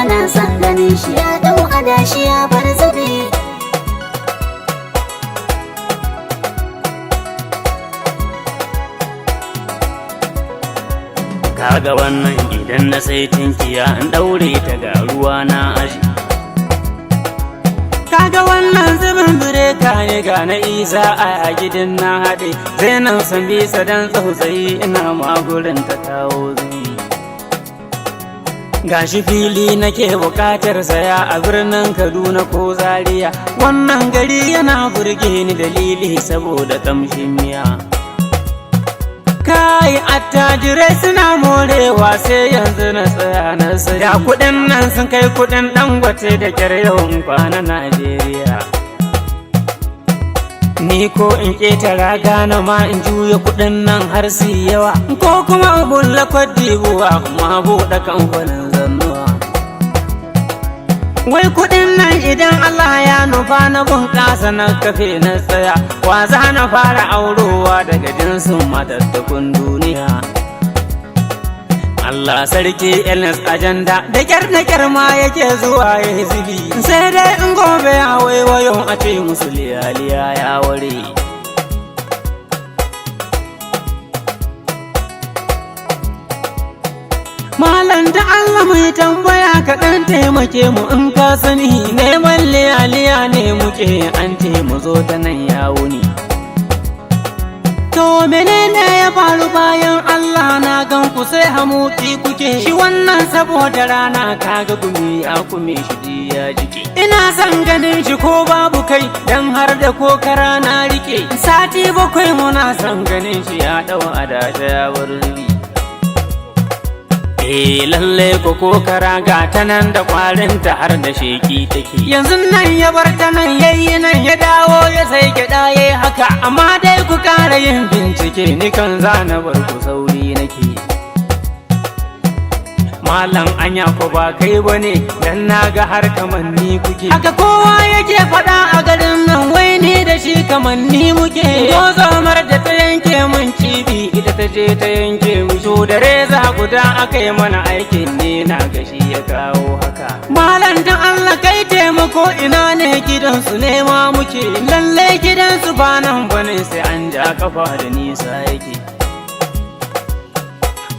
na san ganin shi ya dau adashi ya bar zube. Kaga wannan idan na sai tinkiya in daure ta ga ruwa na aji. Kaga wannan zubin bireka ne ga na isa a gidan na haɗe, zai nan san bisa dan tsautsayi ina magurin ta kawo zubi. Gashi fili nake bukatar saya a birnin Kaduna ko Zaria, wannan gari yana burge ni dalili saboda kamshin miya. Kai attajirai suna morewa sai yanzu na tsaya na saya, kuɗin nan sun kai kuɗin Dangote da kyar yawan kwana Najeriya. Ni ko in ƙetara Ghana ma in juya kuɗin nan har su yawa, ko kuma in bulla Cote d'Ivoire ma buɗe kamfanin zannuwa. Wai kuɗin nan idan Allah ya nufa na bunƙasa na kafe na tsaya, wa za na fara aurowa daga jinsin matattakun duniya. Allah sarki Elnes ajanda da kyar ma yake zuwa ya zubi, sai dai in gobe ya waiwayo a ce musu liyaliya ya ware. Malam da Allah mai tambaya kaɗan taimake mu in ka sani, neman liyaliya ne muke an ce mu zo ta nan ya wuni. To menene ya faru bayan Allah na gan ku sai hamuti kuke, shi wannan saboda rana kaga gumi ya kume shi ya jike. Ina son ganin shi ko babu kai dan har da kokara na rike, sati 7 muna son ganin shi ya dau adashi ya bar zubi. Lalle ko kokara ga ta nan da kwarinta har da sheki take, yanzu nan ya bar ta nan yayi nan ya dawo ya sai gyaɗa yayi haka, amma dai ku ƙara yin bincike ni kan zana bar ku sauri nake. Malam anya ko ba kai bane dan naga har kamanni kuke, haka kowa yake faɗa a garin nan wai ni da shi kamanni muke. Gozamar da ta yanke mun cibi ita ta je ta yanke mu, so da reza guda aka yi mana aikin ne na gashi ya kawo haka. Malam dan Allah kai taimako ina ne gidansu ne ma muke, lalle gidansu ba nan bane sai an ja kafa da nisa yake.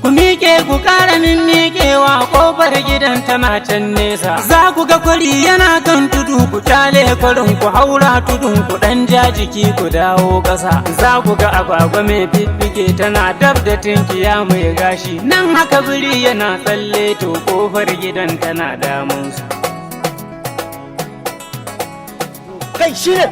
Ku miƙe ku ƙara miƙewa ƙofar gidan tana can nesa, za ku ga kwari yana kan tudu ku kyale kwarin ku haura tudun ku ɗan ja jiki ku dawo ƙasa, za ku ga agwagwa mai fiffike tana dab da tinkiya mai gashi, nan haka biri yana tsalle to ƙofar gidan tana damunsa. Kai shi ne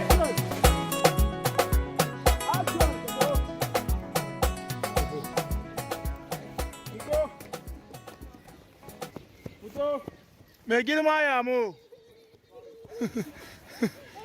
mai girma ya mu